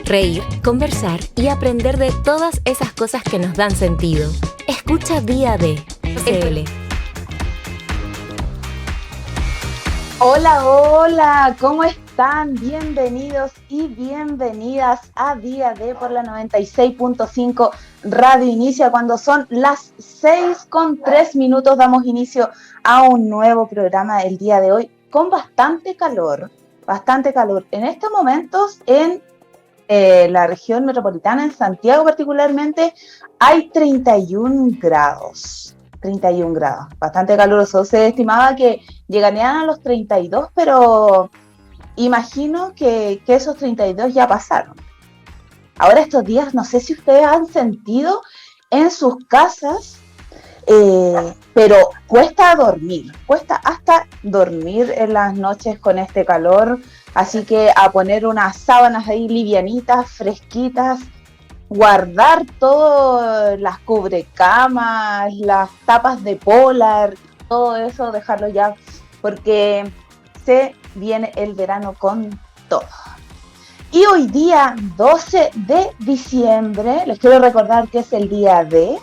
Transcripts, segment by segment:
reír, conversar y aprender de todas esas cosas que nos dan sentido. Escucha Día D. CL. Hola, hola, ¿cómo están? Bienvenidos y bienvenidas a Día D por la 96.5 Radio Inicia. Cuando son las 6:03, damos inicio a un nuevo programa el día de hoy con bastante calor. En estos momentos en la región metropolitana, en Santiago particularmente, hay 31 grados. 31 grados, bastante caluroso. Se estimaba que llegarían a los 32, pero imagino que esos 32 ya pasaron. Ahora estos días, no sé si ustedes han sentido en sus casas, pero cuesta hasta dormir en las noches con este calor, así que a poner unas sábanas ahí livianitas, fresquitas, guardar todas las cubrecamas, las tapas de polar, todo eso, dejarlo ya, porque se viene el verano con todo. Y hoy día 12 de diciembre, les quiero recordar que es el día de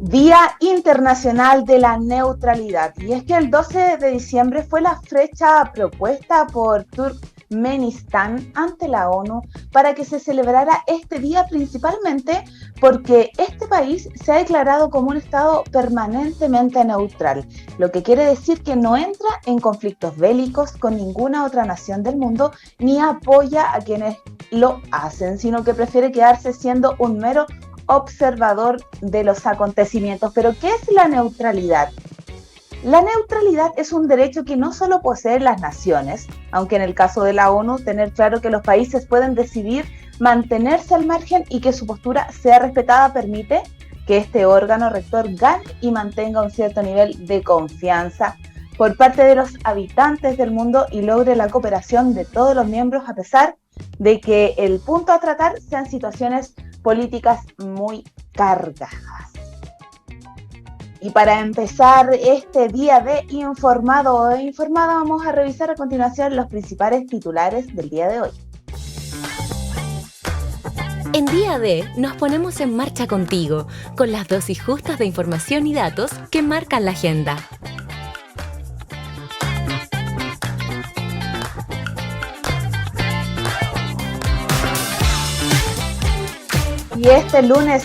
Día Internacional de la Neutralidad. Y es que el 12 de diciembre fue la fecha propuesta por Turkmenistán ante la ONU para que se celebrara este día, principalmente porque este país se ha declarado como un estado permanentemente neutral, lo que quiere decir que no entra en conflictos bélicos con ninguna otra nación del mundo ni apoya a quienes lo hacen, sino que prefiere quedarse siendo un mero observador de los acontecimientos. Pero ¿qué es la neutralidad? La neutralidad es un derecho que no solo poseen las naciones, aunque en el caso de la ONU, tener claro que los países pueden decidir mantenerse al margen y que su postura sea respetada permite que este órgano rector gane y mantenga un cierto nivel de confianza por parte de los habitantes del mundo y logre la cooperación de todos los miembros, a pesar de que el punto a tratar sean situaciones políticas muy cargadas. Y para empezar este día de informado o informada, vamos a revisar a continuación los principales titulares del día de hoy. En Día D nos ponemos en marcha contigo, con las dosis justas de información y datos que marcan la agenda. Y este lunes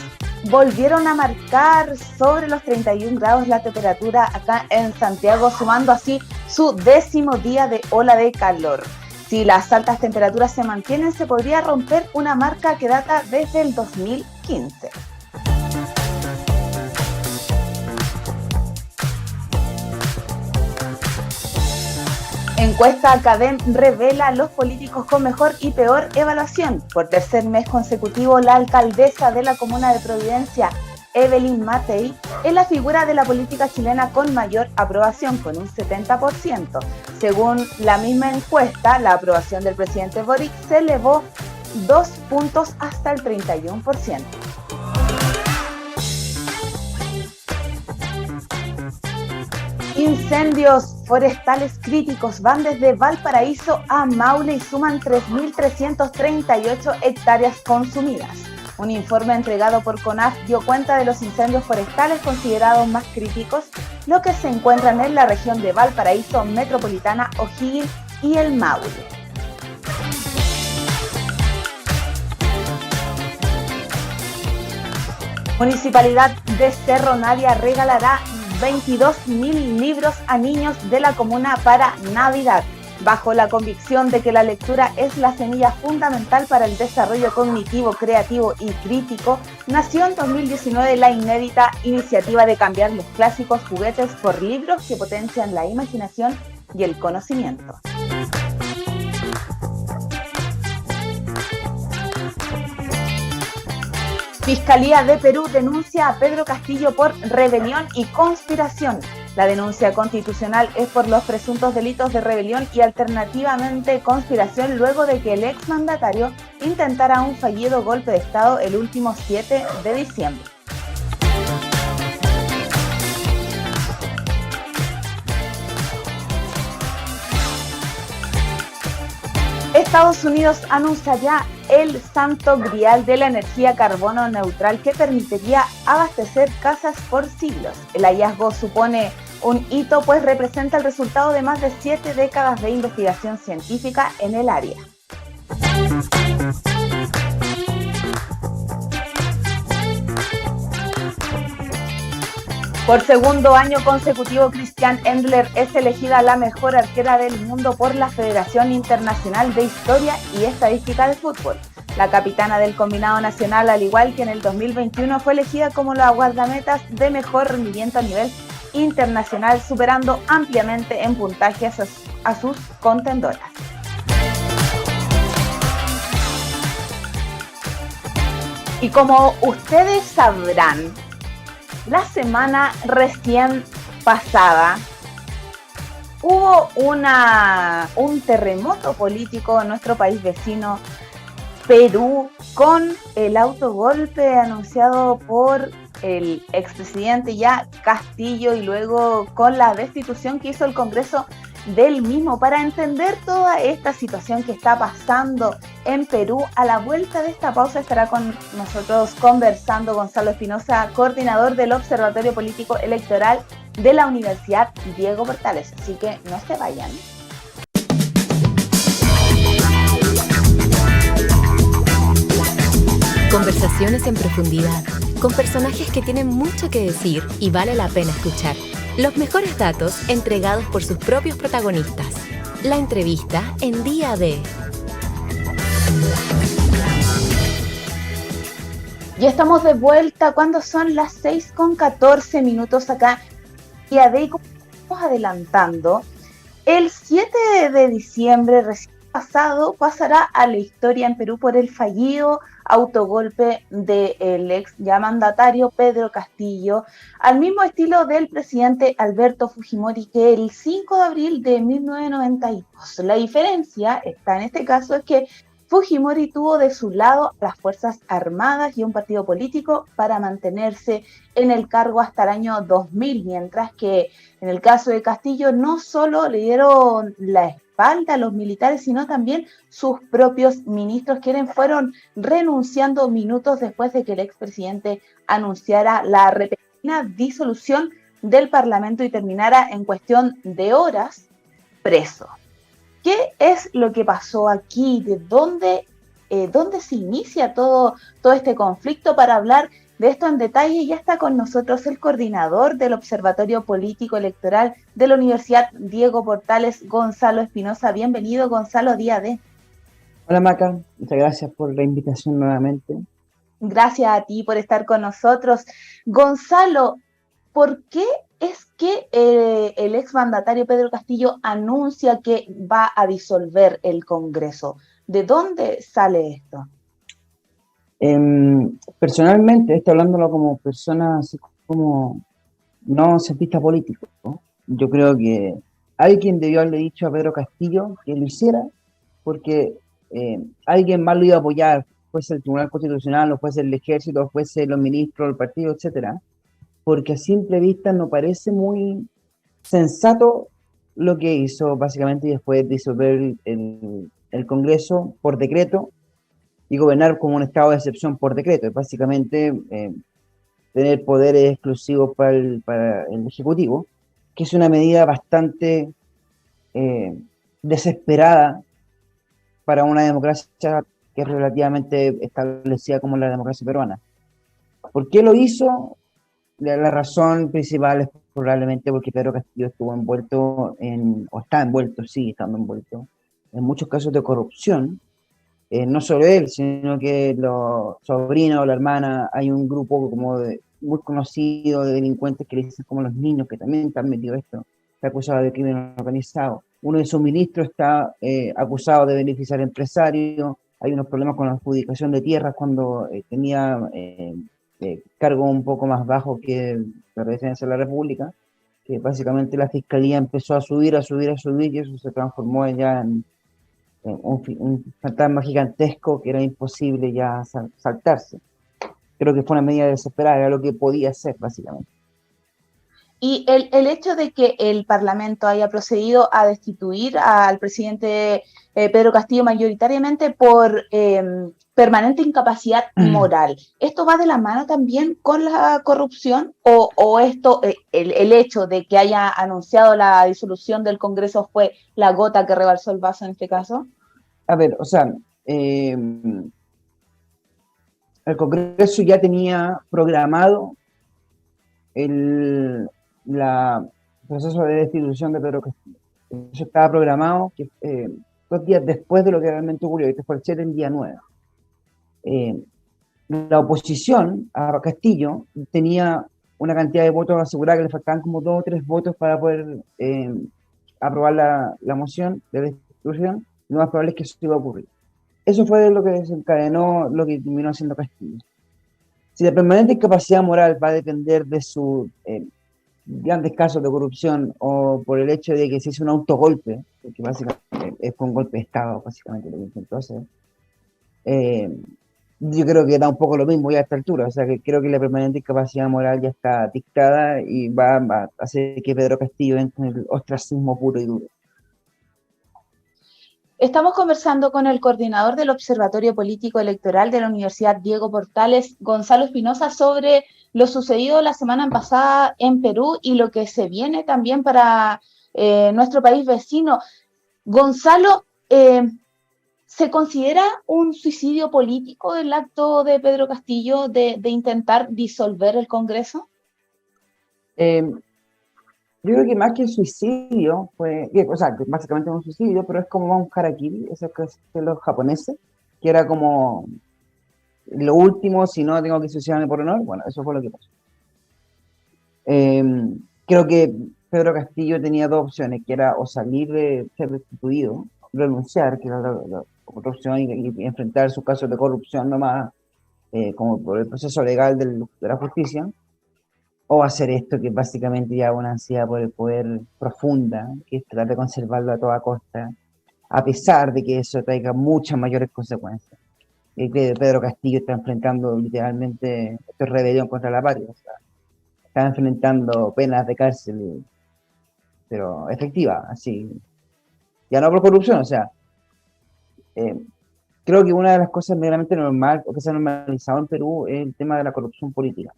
volvieron a marcar sobre los 31 grados la temperatura acá en Santiago, sumando así su 10º día de ola de calor. Si las altas temperaturas se mantienen, se podría romper una marca que data desde el 2015. Encuesta Cadem revela los políticos con mejor y peor evaluación. Por tercer mes consecutivo, la alcaldesa de la comuna de Providencia, Evelyn Matei, es la figura de la política chilena con mayor aprobación, con un 70%. Según la misma encuesta, la aprobación del presidente Boric se elevó 2 puntos hasta el 31%. Incendios forestales críticos van desde Valparaíso a Maule y suman 3.338 hectáreas consumidas. Un informe entregado por CONAF dio cuenta de los incendios forestales considerados más críticos, los que se encuentran en la región de Valparaíso, Metropolitana, O'Higgins y el Maule. Municipalidad de Cerro Navia regalará 22.000 libros a niños de la comuna para Navidad, bajo la convicción de que la lectura es la semilla fundamental para el desarrollo cognitivo, creativo y crítico. Nació en 2019 la inédita iniciativa de cambiar los clásicos juguetes por libros que potencian la imaginación y el conocimiento. Fiscalía de Perú denuncia a Pedro Castillo por rebelión y conspiración. La denuncia constitucional es por los presuntos delitos de rebelión y alternativamente conspiración luego de que el exmandatario intentara un fallido golpe de Estado el último 7 de diciembre. Estados Unidos anuncia ya el santo grial de la energía carbono neutral que permitiría abastecer casas por siglos. El hallazgo supone un hito, pues representa el resultado de más de 7 décadas de investigación científica en el área. Por segundo año consecutivo, Christiane Endler es elegida la mejor arquera del mundo por la Federación Internacional de Historia y Estadística de Fútbol. La capitana del combinado nacional, al igual que en el 2021, fue elegida como la guardametas de mejor rendimiento a nivel internacional, superando ampliamente en puntaje a sus contendoras. Y como ustedes sabrán, la semana recién pasada hubo un terremoto político en nuestro país vecino, Perú, con el autogolpe anunciado por el expresidente ya Castillo y luego con la destitución que hizo el Congreso del mismo. Para entender toda esta situación que está pasando en Perú, a la vuelta de esta pausa estará con nosotros conversando Gonzalo Espinosa, coordinador del Observatorio Político Electoral de la Universidad Diego Portales. Así que no se vayan. Conversaciones en profundidad, con personajes que tienen mucho que decir y vale la pena escuchar. Los mejores datos entregados por sus propios protagonistas. La entrevista en Día D. Ya estamos de vuelta cuando son las 6:14 acá. Día D, y como estamos adelantando, el 7 de diciembre recién pasado pasará a la historia en Perú por el fallido autogolpe del ex ya mandatario Pedro Castillo, al mismo estilo del presidente Alberto Fujimori, que el 5 de abril de 1992. La diferencia está en este caso es que Fujimori tuvo de su lado a las Fuerzas Armadas y un partido político para mantenerse en el cargo hasta el año 2000, mientras que en el caso de Castillo no solo le dieron la espalda a los militares, sino también sus propios ministros, quienes fueron renunciando minutos después de que el expresidente anunciara la repentina disolución del Parlamento y terminara en cuestión de horas preso. ¿Qué es lo que pasó aquí? ¿De dónde se inicia todo este conflicto? Para hablar de esto en detalle, ya está con nosotros el coordinador del Observatorio Político Electoral de la Universidad Diego Portales, Gonzalo Espinosa. Bienvenido, Gonzalo, Día D. Hola Maca, muchas gracias por la invitación nuevamente. Gracias a ti por estar con nosotros. Gonzalo, ¿por qué es que el exmandatario Pedro Castillo anuncia que va a disolver el Congreso? ¿De dónde sale esto? Personalmente, estoy hablándolo como persona, así como no cientista político, ¿no? Yo creo que alguien debió haberle dicho a Pedro Castillo que lo hiciera, porque alguien más lo iba a apoyar, fuese el Tribunal Constitucional, o fuese el Ejército, o fuese los ministros del partido, etcétera, porque a simple vista no parece muy sensato lo que hizo, básicamente, y después disolver el Congreso por decreto y gobernar como un estado de excepción por decreto. Es básicamente tener poderes exclusivos para el Ejecutivo, que es una medida bastante desesperada para una democracia que es relativamente establecida como la democracia peruana. ¿Por qué lo hizo? La razón principal es probablemente porque Pedro Castillo estuvo envuelto sigue estando envuelto en muchos casos de corrupción. No solo él, sino que los sobrinos o la hermana, hay un grupo como muy conocido de delincuentes que le dicen como los niños, que también están metidos en esto, está acusado de crimen organizado. Uno de sus ministros está acusado de beneficiar empresarios. Hay unos problemas con la adjudicación de tierras cuando tenía cargo un poco más bajo que la Presidencia de la República, que básicamente la Fiscalía empezó a subir, y eso se transformó ya en un fantasma gigantesco que era imposible ya saltarse. Creo que fue una medida desesperada, era lo que podía hacer, básicamente. Y el hecho de que el Parlamento haya procedido a destituir al presidente Pedro Castillo mayoritariamente por permanente incapacidad moral, ¿esto va de la mano también con la corrupción? ¿O esto, el hecho de que haya anunciado la disolución del Congreso fue la gota que rebalsó el vaso en este caso? A ver, o sea, el Congreso ya tenía programado el proceso de destitución de Pedro Castillo. Eso estaba programado que, 2 días después de lo que realmente ocurrió, que fue el 7 en día 9. La oposición a Castillo tenía una cantidad de votos asegurada que le faltaban como 2 o 3 votos para poder aprobar la moción de destitución. Lo más probable es que eso iba a ocurrir. Eso fue lo que desencadenó lo que terminó haciendo Castillo. Si la permanente incapacidad moral va a depender de sus grandes casos de corrupción o por el hecho de que se hizo un autogolpe, porque básicamente fue un golpe de Estado, básicamente lo que intentó hacer, yo creo que da un poco lo mismo ya a esta altura. O sea, que creo que la permanente incapacidad moral ya está dictada y va a hacer que Pedro Castillo entre en el ostracismo puro y duro. Estamos conversando con el coordinador del Observatorio Político Electoral de la Universidad Diego Portales, Gonzalo Espinosa, sobre lo sucedido la semana pasada en Perú y lo que se viene también para nuestro país vecino. Gonzalo, ¿se considera un suicidio político el acto de Pedro Castillo de intentar disolver el Congreso? Yo creo que más que el suicidio, o sea, que básicamente un suicidio, pero es como un harakiri, eso que hacen los japoneses, que era como lo último, si no tengo que suicidarme por honor. Bueno, eso fue lo que pasó. Creo que Pedro Castillo tenía 2 opciones, que era o salir de ser destituido, renunciar, que era la otra opción, y enfrentar sus casos de corrupción nomás, como por el proceso legal de la justicia, o hacer esto que es básicamente ya una ansiedad por el poder profunda, que es tratar de conservarlo a toda costa, a pesar de que eso traiga muchas mayores consecuencias. Y que Pedro Castillo está enfrentando literalmente, esto es rebelión contra la patria, o sea, está enfrentando penas de cárcel, pero efectiva, así, ya no por corrupción. O sea, creo que una de las cosas meramente normal, o que se ha normalizado en Perú, es el tema de la corrupción política.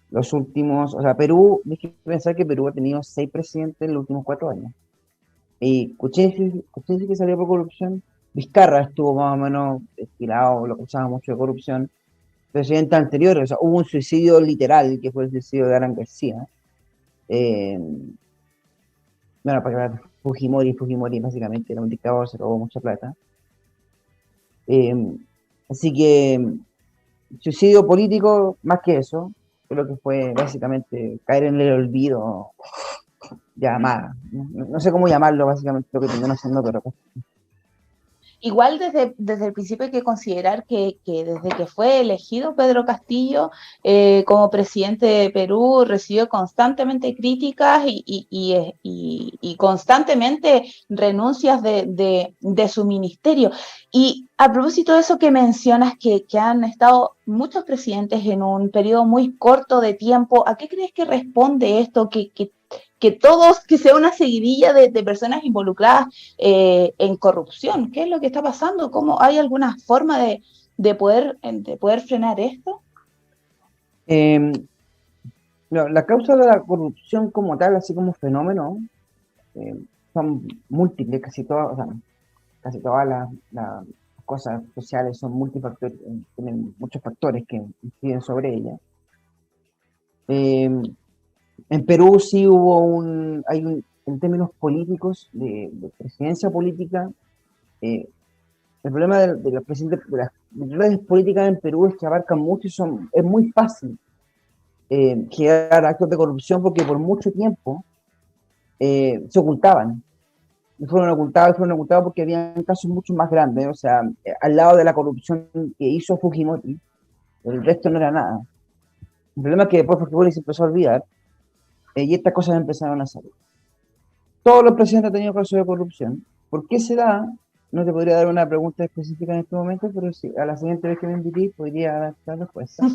Los últimos, o sea, Perú, hay que pensar que Perú ha tenido 6 presidentes en los últimos 4 años. Y Kuczynski que salió por corrupción, Vizcarra estuvo más o menos estirado, lo acusaba mucho de corrupción. Presidentes anteriores, o sea, hubo un suicidio literal, que fue el suicidio de Alan García. Bueno, para hablar de Fujimori básicamente era un dictador, se robó mucha plata. Así que, suicidio político, más que eso, creo que fue básicamente caer en el olvido, llamada. No sé cómo llamarlo, básicamente, lo que terminó haciendo, pero Igual desde el principio hay que considerar que desde que fue elegido Pedro Castillo como presidente de Perú recibió constantemente críticas y constantemente renuncias de su ministerio. Y a propósito de eso que mencionas, que han estado muchos presidentes en un periodo muy corto de tiempo, ¿a qué crees que responde esto? Que sea una seguidilla de personas involucradas en corrupción. ¿Qué es lo que está pasando? ¿Cómo hay alguna forma de poder frenar esto? No, la causa de la corrupción como tal, así como fenómeno, son múltiples, o sea, casi todas las cosas sociales son multifactoriales, tienen muchos factores que inciden sobre ellas. En Perú sí hubo en términos políticos, de presidencia política, el problema de las redes políticas en Perú es que abarcan mucho y es muy fácil generar actos de corrupción porque por mucho tiempo se ocultaban. Y fueron ocultados porque había casos mucho más grandes. O sea, al lado de la corrupción que hizo Fujimori, el resto no era nada. El problema es que después Fujimori se empezó a olvidar y estas cosas empezaron a salir. Todos los presidentes han tenido casos de corrupción. ¿Por qué se da? No te podría dar una pregunta específica en este momento, pero sí, a la siguiente vez que me invité podría dar la respuesta.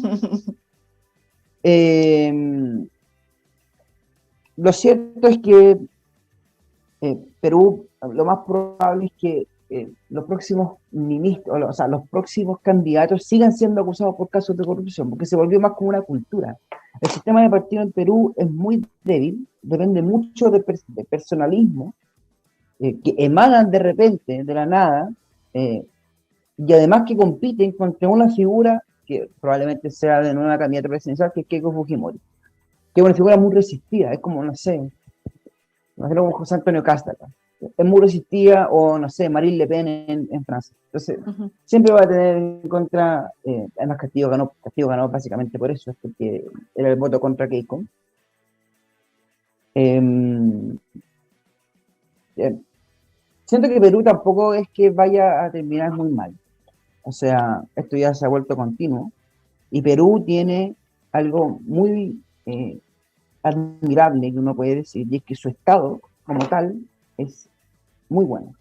lo cierto es que Perú, lo más probable es que los próximos ministros, o sea, los próximos candidatos sigan siendo acusados por casos de corrupción, porque se volvió más como una cultura. El sistema de partido en Perú es muy débil, depende mucho de personalismo, que emanan de repente, de la nada, y además que compiten contra una figura que probablemente sea de nueva candidata presidencial, que es Keiko Fujimori, que es una figura muy resistida, es como, no sé, imagino como José Antonio Casta, es muy resistida, o no sé, Marine Le Pen en Francia. Entonces, siempre va a tener en contra, además Castillo ganó básicamente por eso, es porque era el voto contra Keiko. Eh, Siento que Perú tampoco es que vaya a terminar muy mal. O sea, esto ya se ha vuelto continuo. Y Perú tiene algo muy admirable que uno puede decir, y es que su estado, como tal, es muy bueno.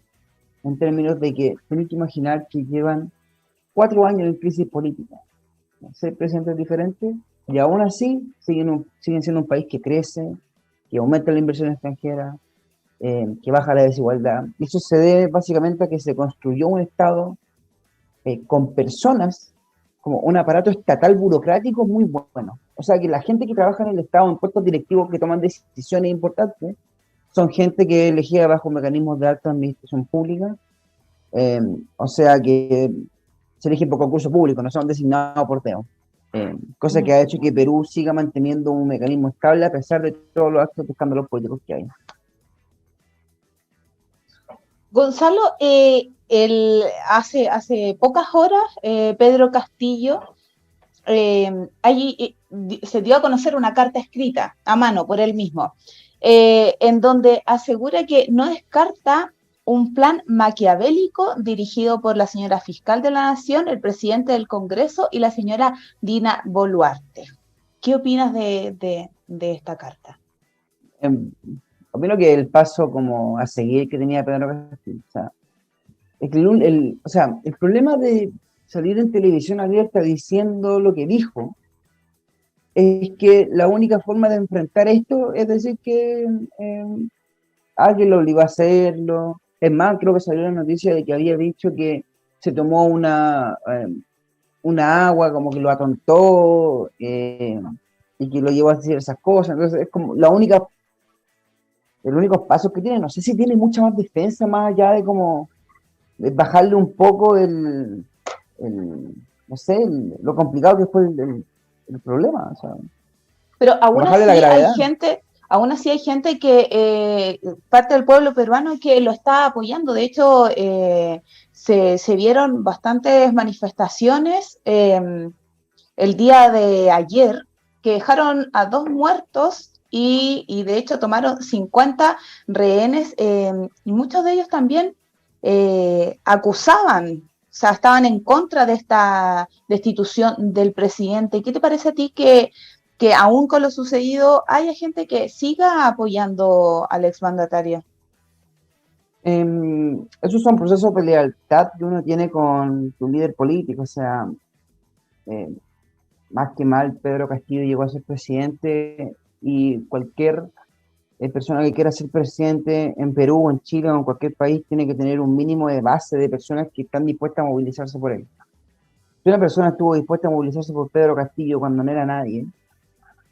En términos de que tienen que imaginar que llevan 4 años en crisis política. 6 presidentes diferentes, y aún así siguen siendo un país que crece, que aumenta la inversión extranjera, que baja la desigualdad. Y eso se debe básicamente a que se construyó un Estado con personas, como un aparato estatal burocrático muy bueno. O sea, que la gente que trabaja en el Estado, en puestos directivos que toman decisiones importantes, son gente que es elegida bajo mecanismos de alta administración pública, o sea que se eligen por concurso público, no son designados por Teo. Cosa que ha hecho que Perú siga manteniendo un mecanismo estable a pesar de todos los actos de escándalos políticos que hay. Gonzalo, hace pocas horas Pedro Castillo allí se dio a conocer una carta escrita a mano por él mismo, en donde asegura que no descarta un plan maquiavélico dirigido por la señora fiscal de la Nación, el presidente del Congreso y la señora Dina Boluarte. ¿Qué opinas de esta carta? Opino que el paso como a seguir que tenía Pedro Castillo, o sea, el problema de salir en televisión abierta diciendo lo que dijo es que la única forma de enfrentar esto es decir que alguien lo obligó a hacerlo. Es más, creo que salió la noticia de que había dicho que se tomó una agua, como que lo atontó, y que lo llevó a decir esas cosas. Entonces es como el único paso que tiene. No sé si tiene mucha más defensa, más allá de como de bajarle un poco no sé, lo complicado que fue el problema. O sea, pero aún así hay gente que, parte del pueblo peruano, que lo está apoyando. De hecho, se vieron bastantes manifestaciones el día de ayer que dejaron a 2 muertos y de hecho tomaron 50 rehenes, y muchos de ellos también acusaban, o sea, estaban en contra de esta destitución del presidente. ¿Qué te parece a ti que aún con lo sucedido haya gente que siga apoyando al exmandatario? Esos son procesos de lealtad que uno tiene con su líder político. O sea, más que mal, Pedro Castillo llegó a ser presidente, y cualquier persona que quiera ser presidente en Perú, en Chile o en cualquier país tiene que tener un mínimo de base de personas que están dispuestas a movilizarse por él. Si una persona estuvo dispuesta a movilizarse por Pedro Castillo cuando no era nadie,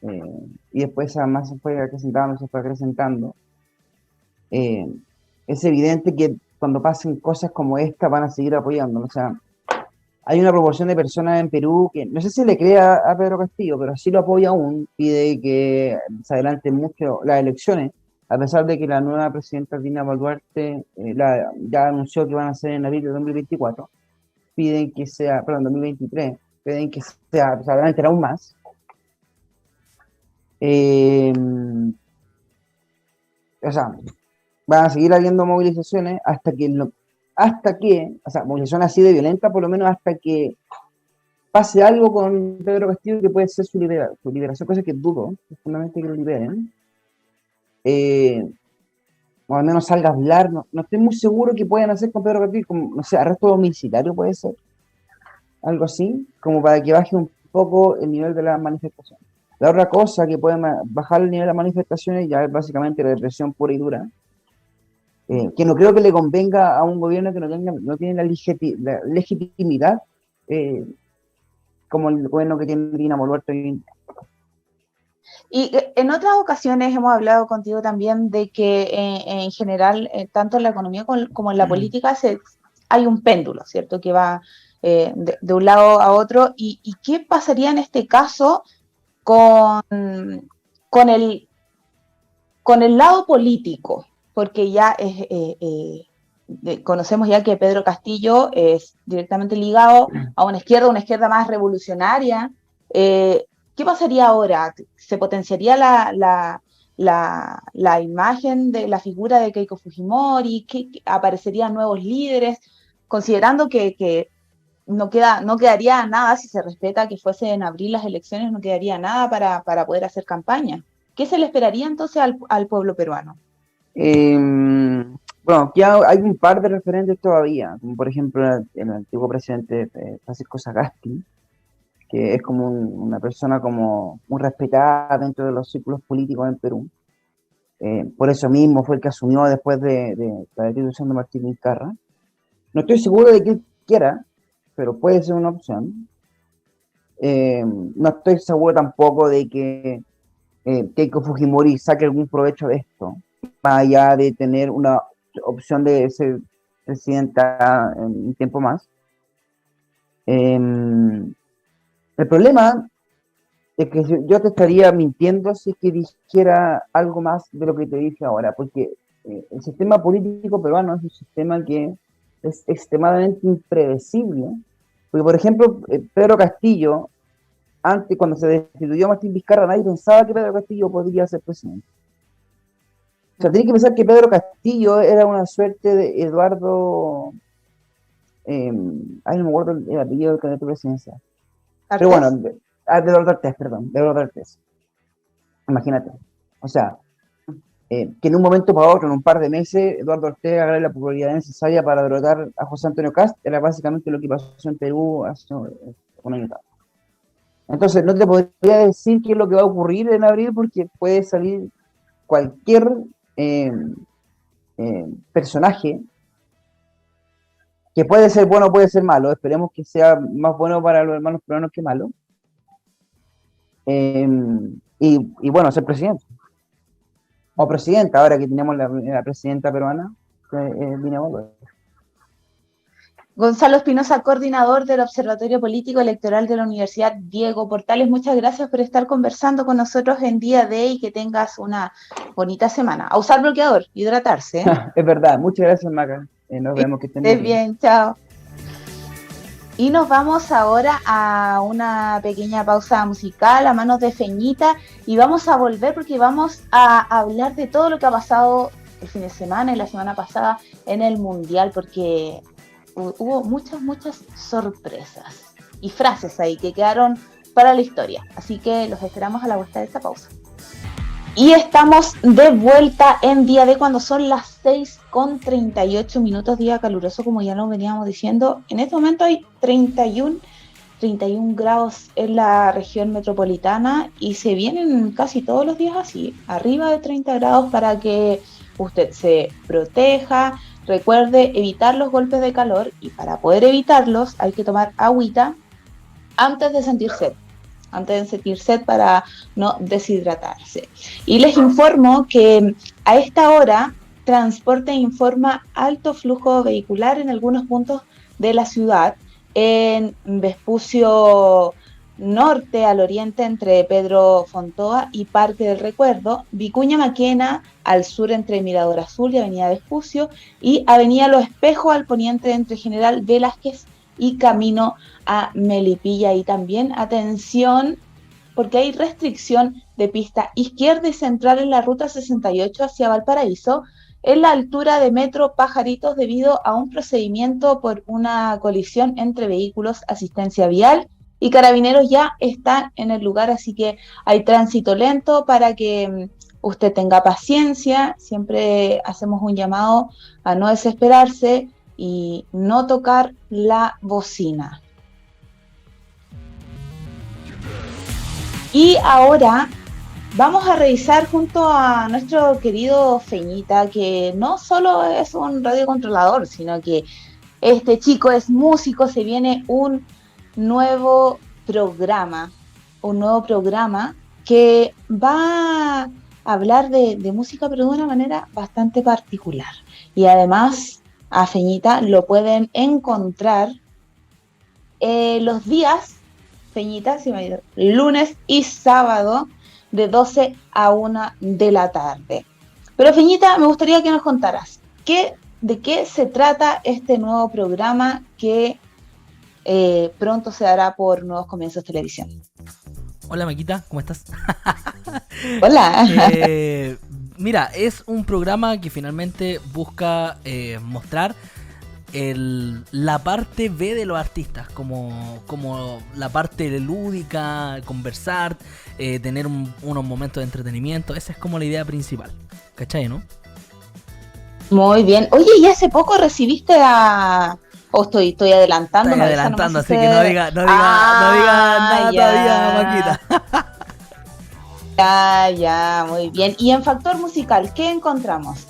y después además se fue acrecentando, es evidente que cuando pasen cosas como esta van a seguir apoyándolo. O sea, hay una proporción de personas en Perú que no sé si le cree a Pedro Castillo, pero sí lo apoya aún, pide que se adelanten mucho las elecciones, a pesar de que la nueva presidenta Dina Boluarte ya anunció que van a ser en abril de 2024, piden que sea, perdón, 2023, piden que se adelanten aún más. O sea, van a seguir habiendo movilizaciones hasta que, o sea, movilizaciones así de violenta, por lo menos hasta que pase algo con Pedro Castillo que puede ser su liberación, cosa que dudo, profundamente, que lo liberen. O al menos salga a hablar. No estoy muy seguro que puedan hacer con Pedro Castillo, como, no sé, arresto domiciliario puede ser, algo así, como para que baje un poco el nivel de la manifestación. La otra cosa que puede bajar el nivel de manifestaciones ya es básicamente la represión pura y dura, que no creo que le convenga a un gobierno que no tiene la legitimidad como el gobierno que tiene Dina Boluarte. Y en otras ocasiones hemos hablado contigo también de que en general, tanto en la economía como en la política, hay un péndulo, ¿cierto? Que va de un lado a otro. ¿Y qué pasaría en este caso con, con el lado político? Porque ya conocemos ya que Pedro Castillo es directamente ligado a una izquierda más revolucionaria. ¿Qué pasaría ahora? ¿Se potenciaría la imagen de la figura de Keiko Fujimori? ¿Aparecerían nuevos líderes? Considerando que no quedaría nada, si se respeta que fuese en abril las elecciones, no quedaría nada para poder hacer campaña. ¿Qué se le esperaría entonces al pueblo peruano? Bueno, aquí hay un par de referentes todavía, como por ejemplo el antiguo presidente Francisco Sagasti, que es como una persona como muy respetada dentro de los círculos políticos en Perú. Por eso mismo fue el que asumió después de la destitución de Martín Vizcarra. No estoy seguro de que él quiera, pero puede ser una opción. No estoy seguro tampoco de que Keiko Fujimori saque algún provecho de esto, más allá de tener una opción de ser presidenta en un tiempo más. El problema es que yo te estaría mintiendo si es que dijera algo más de lo que te dije ahora, porque el sistema político peruano es un sistema que es extremadamente impredecible, porque por ejemplo Pedro Castillo, antes cuando se destituyó Martín Vizcarra, nadie pensaba que Pedro Castillo podría ser presidente. O sea, tenés que pensar que Pedro Castillo era una suerte de Eduardo, ay, no me acuerdo el apellido del candidato presidencial. Pero bueno, de Eduardo Artés, perdón, de Eduardo Artés. Imagínate. O sea, que en un momento para otro, en un par de meses, Eduardo Ortega agarre la popularidad necesaria para derrotar a José Antonio Kast, era básicamente lo que pasó en Perú hace un año atrás. Entonces, no te podría decir qué es lo que va a ocurrir en abril, porque puede salir cualquier personaje que puede ser bueno o puede ser malo. Esperemos que sea más bueno para los hermanos peruanos que malo. Y bueno, ser presidente. O presidenta, ahora que tenemos la presidenta peruana, Dina Boluarte. Gonzalo Espinosa, coordinador del Observatorio Político Electoral de la Universidad Diego Portales, muchas gracias por estar conversando con nosotros en día de y que tengas una bonita semana. A usar bloqueador, hidratarse. Es verdad, muchas gracias, Maca. Nos vemos, que estén muy bien. Chao. Y nos vamos ahora a una pequeña pausa musical a manos de Feñita y vamos a volver porque vamos a hablar de todo lo que ha pasado el fin de semana y la semana pasada en el Mundial, porque hubo muchas sorpresas y frases ahí que quedaron para la historia. Así que los esperamos a la vuelta de esta pausa. Y estamos de vuelta en día de cuando son las 6:38, día caluroso, como ya lo veníamos diciendo. En este momento hay 31 grados en la región metropolitana y se vienen casi todos los días así, arriba de 30 grados para que usted se proteja. Recuerde evitar los golpes de calor y para poder evitarlos hay que tomar agüita antes de sentir sed para no deshidratarse. Y les informo que a esta hora Transporte informa alto flujo vehicular en algunos puntos de la ciudad, en Vespucio Norte al oriente entre Pedro Fontoa y Parque del Recuerdo, Vicuña Maquena al sur entre Mirador Azul y Avenida Vespucio, y Avenida Los Espejos al poniente entre General Velázquez y camino a Melipilla. Y también atención, porque hay restricción de pista izquierda y central en la ruta 68 hacia Valparaíso, en la altura de Metro Pajaritos, debido a un procedimiento por una colisión entre vehículos. Asistencia vial y carabineros ya están en el lugar, así que hay tránsito lento para que usted tenga paciencia. Siempre hacemos un llamado a no desesperarse y no tocar la bocina. Y ahora vamos a revisar junto a nuestro querido Feñita, que no solo es un radiocontrolador, sino que este chico es músico. Se viene nuevo programa, un nuevo programa que va a hablar de música, pero de una manera bastante particular. Y además, a Feñita lo pueden encontrar los días, Feñita, si me lunes y sábado, de 12 a 1 de la tarde. Pero Feñita, me gustaría que nos contaras, ¿de qué se trata este nuevo programa que pronto se dará por Nuevos Comienzos Televisión? Hola Maquita, ¿cómo estás? Hola. Mira, es un programa que finalmente busca mostrar la parte B de los artistas, como la parte lúdica, conversar, tener unos momentos de entretenimiento. Esa es como la idea principal, ¿cachai, no? Muy bien. Oye, y hace poco recibiste estoy adelantando. Estoy adelantando, así que no diga nada todavía, Maquita. Ya, muy bien. Y en Factor Musical, ¿qué encontramos?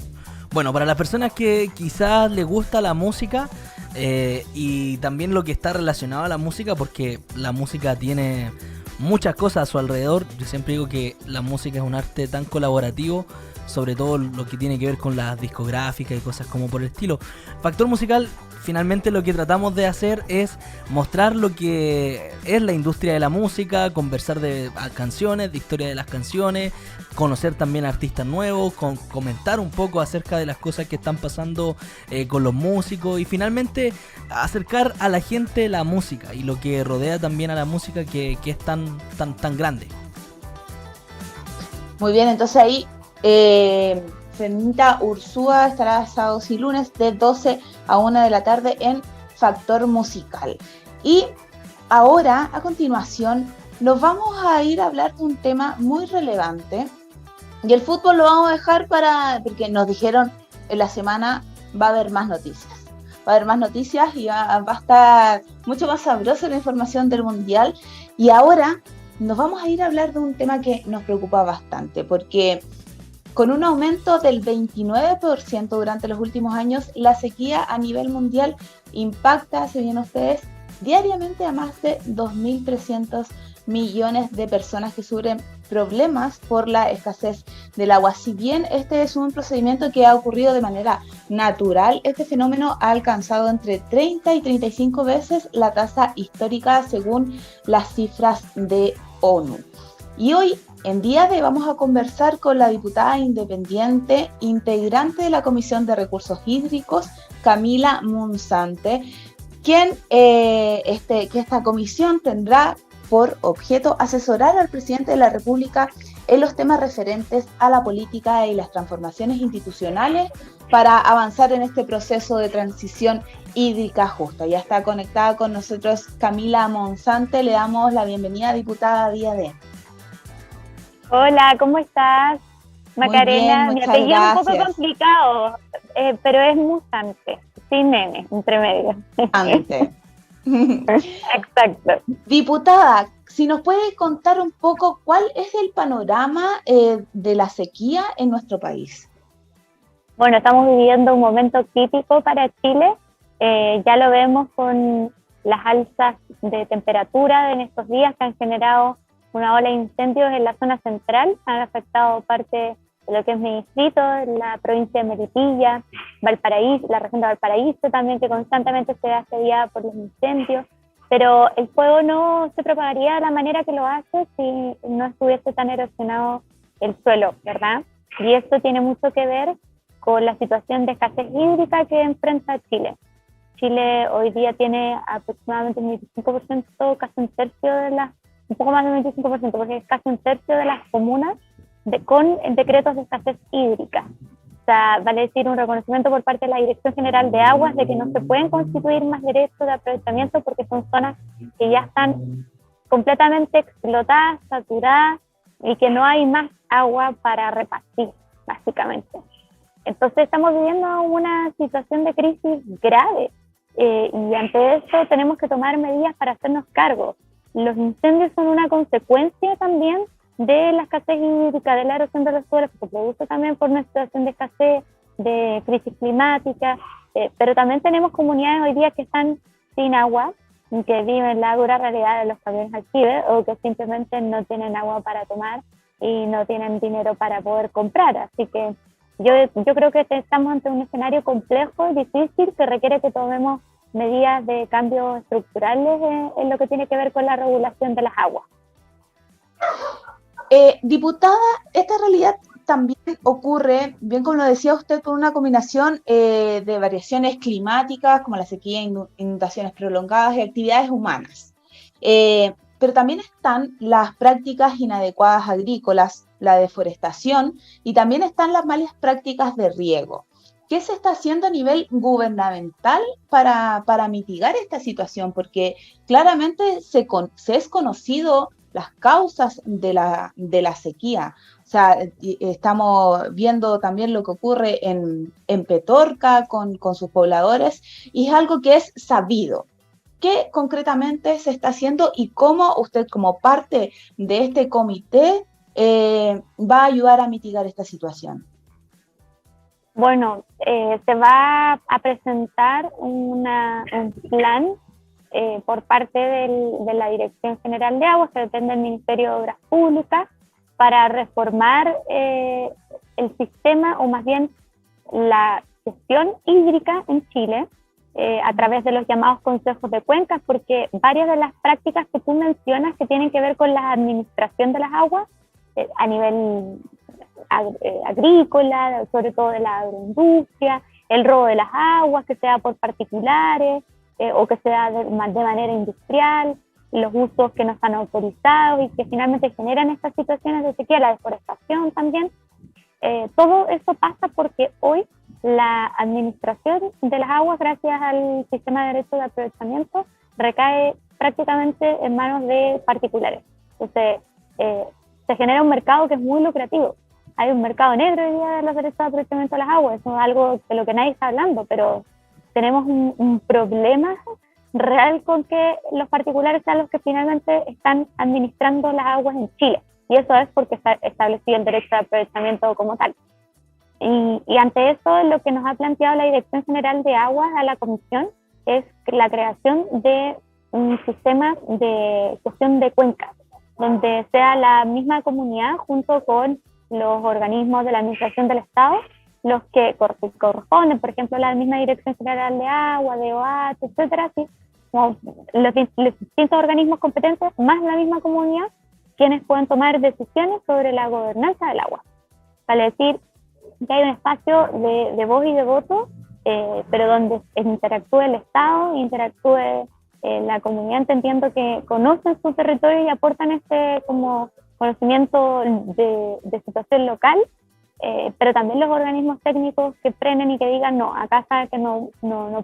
Bueno, para las personas que quizás les gusta la música y también lo que está relacionado a la música, porque la música tiene muchas cosas a su alrededor. Yo siempre digo que la música es un arte tan colaborativo, sobre todo lo que tiene que ver con las discográficas y cosas como por el estilo. Factor Musical, finalmente lo que tratamos de hacer es mostrar lo que es la industria de la música, conversar de canciones, de historia de las canciones, conocer también artistas nuevos, comentar un poco acerca de las cosas que están pasando con los músicos y finalmente acercar a la gente la música y lo que rodea también a la música que es tan grande. Muy bien, entonces ahí Feñita Ursúa estará sábados y lunes de 12 a 1 de la tarde en Factor Musical. Y ahora, a continuación, nos vamos a ir a hablar de un tema muy relevante. Y el fútbol lo vamos a dejar porque nos dijeron en la semana va a haber más noticias. Va a haber más noticias y va a estar mucho más sabrosa la información del Mundial. Y ahora nos vamos a ir a hablar de un tema que nos preocupa bastante, porque con un aumento del 29% durante los últimos años, la sequía a nivel mundial impacta, si bien ustedes, diariamente a más de 2.300 millones de personas que sufren problemas por la escasez del agua. Si bien este es un procedimiento que ha ocurrido de manera natural, este fenómeno ha alcanzado entre 30 y 35 veces la tasa histórica según las cifras de ONU. Y hoy, en día de, vamos a conversar con la diputada independiente, integrante de la Comisión de Recursos Hídricos, Camila Monzante, que esta comisión tendrá por objeto asesorar al presidente de la República en los temas referentes a la política y las transformaciones institucionales para avanzar en este proceso de transición hídrica justa. Ya está conectada con nosotros Camila Monzante. Le damos la bienvenida, diputada Día de. Hola, ¿cómo estás? Macarena, mi apellido es un poco complicado, pero es Monzante, sin nene, entre medio. Ante. Exacto. Diputada, si nos puede contar un poco cuál es el panorama de la sequía en nuestro país. Bueno, estamos viviendo un momento crítico para Chile. Ya lo vemos con las alzas de temperatura en estos días que han generado una ola de incendios en la zona central. Han afectado parte de lo que es mi distrito, la provincia de Melipilla, Valparaíso, la región de Valparaíso también, que constantemente se ve asediada por los incendios. Pero el fuego no se propagaría de la manera que lo hace si no estuviese tan erosionado el suelo, ¿verdad? Y esto tiene mucho que ver con la situación de escasez hídrica que enfrenta Chile. Chile hoy día tiene aproximadamente un 25%, casi un tercio de las, un poco más del 25%, porque es casi un tercio de las comunas con decretos de escasez hídrica. O sea, vale decir un reconocimiento por parte de la Dirección General de Aguas de que no se pueden constituir más derechos de aprovechamiento porque son zonas que ya están completamente explotadas, saturadas y que no hay más agua para repartir, básicamente. Entonces estamos viviendo una situación de crisis grave y ante eso tenemos que tomar medidas para hacernos cargo. los incendios son una consecuencia también de la escasez hídrica, de la erosión de los suelos, que se produce también por una situación de escasez, de crisis climática, pero también tenemos comunidades hoy día que están sin agua, que viven la dura realidad de los camiones alquiler o que simplemente no tienen agua para tomar y no tienen dinero para poder comprar. Así que yo creo que estamos ante un escenario complejo y difícil que requiere que tomemos medidas de cambios estructurales en lo que tiene que ver con la regulación de las aguas. Diputada, esta realidad también ocurre, bien como lo decía usted, por una combinación de variaciones climáticas como la sequía, inundaciones prolongadas y actividades humanas. Pero también están las prácticas inadecuadas agrícolas, la deforestación y también están las malas prácticas de riego. ¿Qué se está haciendo a nivel gubernamental para mitigar esta situación? Porque claramente se es conocido las causas de la sequía. O sea, estamos viendo también lo que ocurre en Petorca con sus pobladores y es algo que es sabido. ¿Qué concretamente se está haciendo y cómo usted como parte de este comité va a ayudar a mitigar esta situación? Bueno, se va a presentar un plan por parte de la Dirección General de Aguas, que depende del Ministerio de Obras Públicas, para reformar el sistema, o más bien la gestión hídrica en Chile, a través de los llamados consejos de cuencas, porque varias de las prácticas que tú mencionas que tienen que ver con la administración de las aguas a nivel agrícola, sobre todo de la agroindustria, el robo de las aguas, que sea por particulares o que sea de manera industrial, los usos que no están autorizados y que finalmente generan estas situaciones de sequía, la deforestación también. Todo eso pasa porque hoy la administración de las aguas, gracias al sistema de derecho de aprovechamiento, recae prácticamente en manos de particulares. Entonces, se genera un mercado que es muy lucrativo. Hay un mercado negro hoy día de los derechos de aprovechamiento de las aguas, eso es algo de lo que nadie está hablando, pero tenemos un problema real con que los particulares sean los que finalmente están administrando las aguas en Chile, y eso es porque está establecido el derecho de aprovechamiento como tal. Y ante eso, lo que nos ha planteado la Dirección General de Aguas a la Comisión es la creación de un sistema de gestión de cuencas, donde sea la misma comunidad junto con los organismos de la Administración del Estado los que corresponden, por ejemplo, la misma Dirección General de Agua, de OH, etcétera, ¿sí? Como los distintos organismos competentes, más la misma comunidad, quienes pueden tomar decisiones sobre la gobernanza del agua. Vale decir que hay un espacio de voz y de voto, pero donde interactúe el Estado, interactúe la comunidad, entendiendo que conocen su territorio y aportan este como conocimiento de situación local, pero también los organismos técnicos que frenen y que digan, no, acá sabe que no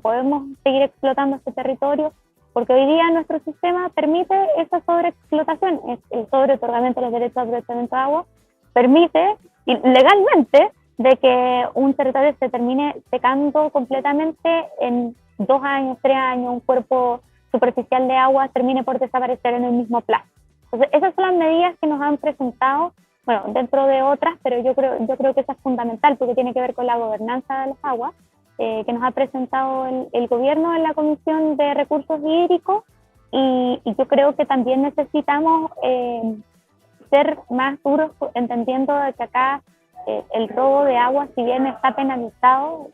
podemos seguir explotando este territorio, porque hoy día nuestro sistema permite esa sobreexplotación, el sobreotorgamiento de los derechos de aprovechamiento de agua, permite legalmente de que un territorio se termine secando completamente en 2 años, 3 años, un cuerpo superficial de agua termine por desaparecer en el mismo plazo. Entonces, esas son las medidas que nos han presentado, bueno, dentro de otras, pero yo creo que esa es fundamental porque tiene que ver con la gobernanza de las aguas, que nos ha presentado el gobierno en la Comisión de Recursos Hídricos, y yo creo que también necesitamos ser más duros, entendiendo que acá el robo de agua, si bien está penalizado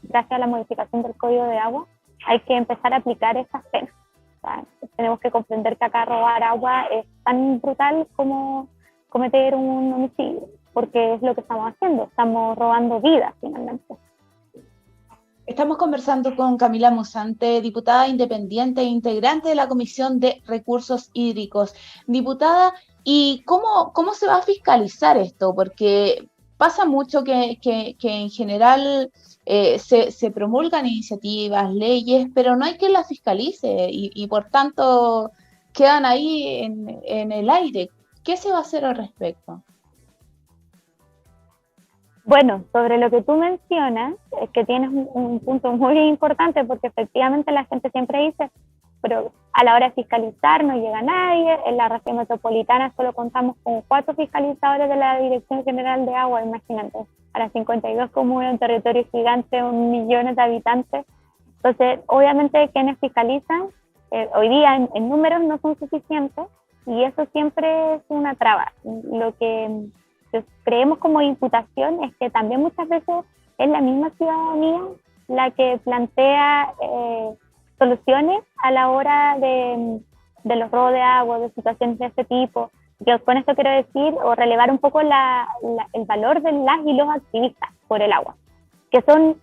gracias a la modificación del Código de Agua, hay que empezar a aplicar esas penas. O sea, tenemos que comprender que acá robar agua es tan brutal como cometer un homicidio, porque es lo que estamos haciendo, estamos robando vidas finalmente. Estamos conversando con Camila Musante, diputada independiente e integrante de la Comisión de Recursos Hídricos. Diputada, ¿y cómo se va a fiscalizar esto? Porque pasa mucho que en general se promulgan iniciativas, leyes, pero no hay quien las fiscalice y por tanto quedan ahí en el aire. ¿Qué se va a hacer al respecto? Bueno, sobre lo que tú mencionas, es que tienes un punto muy importante, porque efectivamente la gente siempre dice, pero a la hora de fiscalizar no llega nadie. En la región metropolitana solo contamos con 4 fiscalizadores de la Dirección General de Agua, imagínate, para 52 comunas, un territorio gigante, 1 millón de habitantes. Entonces, obviamente, quienes fiscalizan, hoy día en números no son suficientes, y eso siempre es una traba. Lo que creemos como imputación es que también muchas veces es la misma ciudadanía la que plantea soluciones a la hora de los robos de agua, de situaciones de este tipo. Yo con esto quiero decir o relevar un poco el valor de las y los activistas por el agua, que son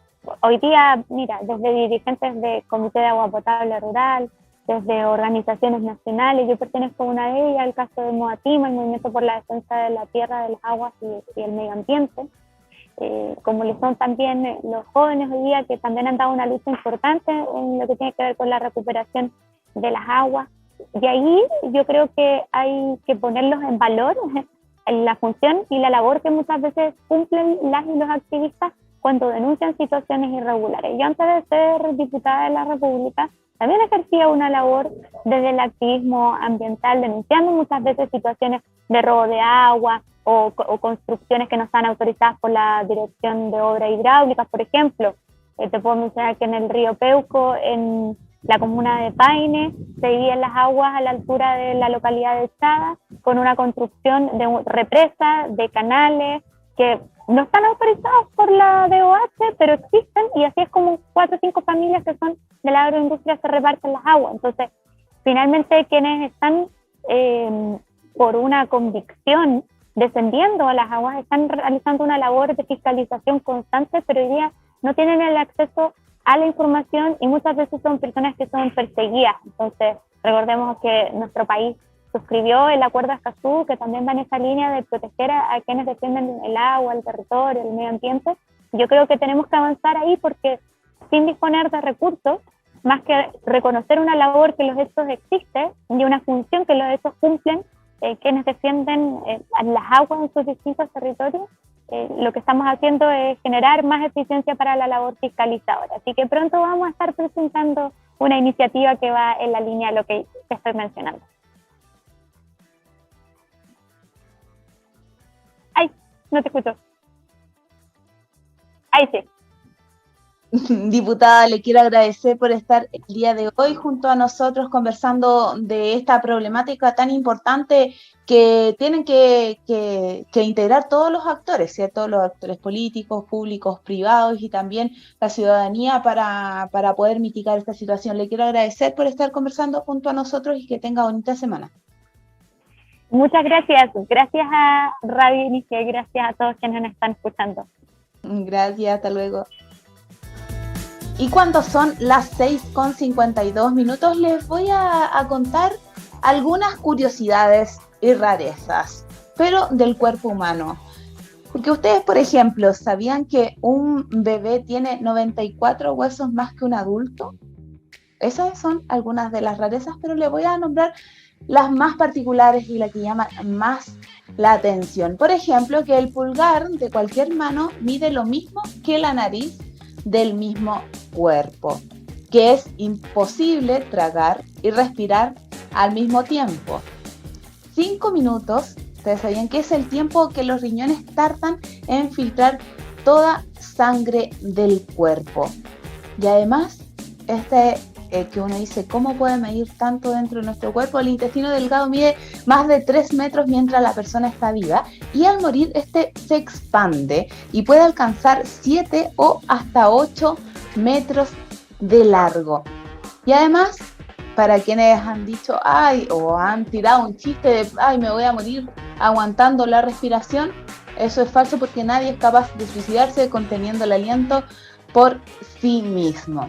hoy día, mira, desde dirigentes de Comité de Agua Potable Rural, desde organizaciones nacionales. Yo pertenezco a una de ellas, el caso de Moatima, el Movimiento por la Defensa de la Tierra, de las Aguas y el Medio Ambiente, como lo son también los jóvenes hoy día, que también han dado una lucha importante en lo que tiene que ver con la recuperación de las aguas. Y ahí yo creo que hay que ponerlos en valor, en la función y la labor que muchas veces cumplen las y los activistas cuando denuncian situaciones irregulares. Yo, antes de ser diputada de la República, también ejercía una labor desde el activismo ambiental, denunciando muchas veces situaciones de robo de agua o construcciones que no están autorizadas por la Dirección de Obras Hidráulicas, por ejemplo. Te puedo mencionar que en el río Peuco, en la comuna de Paine, se dividen las aguas a la altura de la localidad de Chada, con una construcción de represas, de canales, que no están autorizados por la DOH, pero existen, y así es como 4 o 5 familias que son de la agroindustria se reparten las aguas. Entonces, finalmente, quienes están por una convicción defendiendo a las aguas están realizando una labor de fiscalización constante, pero hoy día no tienen el acceso a la información y muchas veces son personas que son perseguidas. Entonces, recordemos que nuestro país suscribió el Acuerdo de Escazú, que también va en esa línea de proteger a quienes defienden el agua, el territorio, el medio ambiente. Yo creo que tenemos que avanzar ahí, porque sin disponer de recursos, más que reconocer una labor que los hechos existen y una función que los hechos cumplen, quienes defienden las aguas en sus distintos territorios, lo que estamos haciendo es generar más eficiencia para la labor fiscalizadora. Así que pronto vamos a estar presentando una iniciativa que va en la línea de lo que te estoy mencionando. ¡Ay! No te escucho. ¡Ay, sí! Diputada, le quiero agradecer por estar el día de hoy junto a nosotros conversando de esta problemática tan importante que tienen que integrar todos los actores, ¿cierto? Los actores políticos, públicos, privados y también la ciudadanía para poder mitigar esta situación. Le quiero agradecer por estar conversando junto a nosotros y que tenga bonita semana. Muchas gracias. Gracias a Radio Inicia y gracias a todos quienes nos están escuchando. Gracias, hasta luego. Y cuando son las 6:52, les voy a contar algunas curiosidades y rarezas, pero del cuerpo humano. Porque ustedes, por ejemplo, ¿sabían que un bebé tiene 94 huesos más que un adulto? Esas son algunas de las rarezas, pero les voy a nombrar las más particulares y las que llaman más la atención. Por ejemplo, que el pulgar de cualquier mano mide lo mismo que la nariz del mismo cuerpo, que es imposible tragar y respirar al mismo tiempo. 5 minutos, ustedes sabían que es el tiempo que los riñones tardan en filtrar toda sangre del cuerpo. Y además, que uno dice, ¿cómo puede medir tanto dentro de nuestro cuerpo? El intestino delgado mide más de 3 metros mientras la persona está viva, y al morir se expande y puede alcanzar 7 o hasta 8 metros de largo. Y además, para quienes han dicho, o han tirado un chiste de, me voy a morir aguantando la respiración, eso es falso, porque nadie es capaz de suicidarse conteniendo el aliento por sí mismo.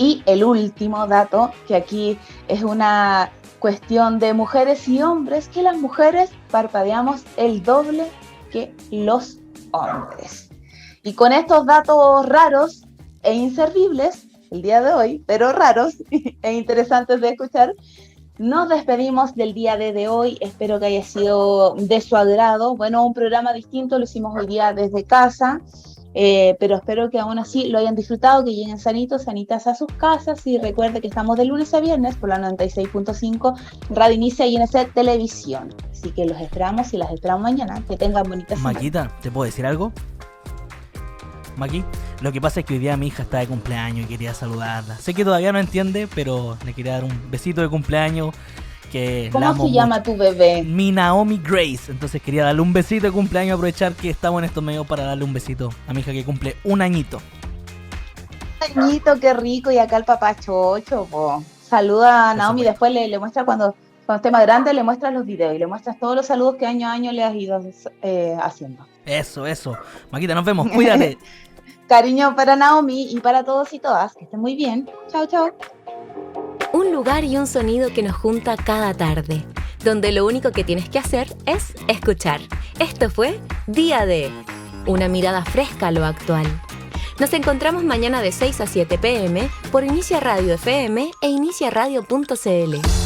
Y el último dato, que aquí es una cuestión de mujeres y hombres, que las mujeres parpadeamos el doble que los hombres. Y con estos datos raros e inservibles, el día de hoy, pero raros e interesantes de escuchar, nos despedimos del día de hoy. Espero que haya sido de su agrado. Bueno, un programa distinto, lo hicimos hoy día desde casa. pero espero que aún así lo hayan disfrutado, que lleguen sanitos, sanitas a sus casas, y recuerde que estamos de lunes a viernes por la 96.5 Radio Inicia y INC Televisión. Así que los esperamos y las esperamos mañana. Que tengan bonitas semanas. Maquita, ¿te puedo decir algo? Maki, lo que pasa es que hoy día mi hija está de cumpleaños y quería saludarla. Sé que todavía no entiende, pero le quería dar un besito de cumpleaños. Que ¿Cómo se llama tu bebé? Mi Naomi Grace. Entonces quería darle un besito de cumpleaños, aprovechar que estamos en estos medios para darle un besito a mi hija que cumple un añito. Un añito, qué rico, y acá el papá Chocho, po. Saluda a Naomi, después le muestra cuando esté más grande, le muestras los videos y le muestras todos los saludos que año a año le has ido haciendo. Eso. Maquita, nos vemos, cuídate. Cariño para Naomi y para todos y todas, que estén muy bien. Chao, chao. Un lugar y un sonido que nos junta cada tarde, donde lo único que tienes que hacer es escuchar. Esto fue Día D, una mirada fresca a lo actual. Nos encontramos mañana de 6 a 7 p.m. por Inicia Radio FM e iniciaradio.cl.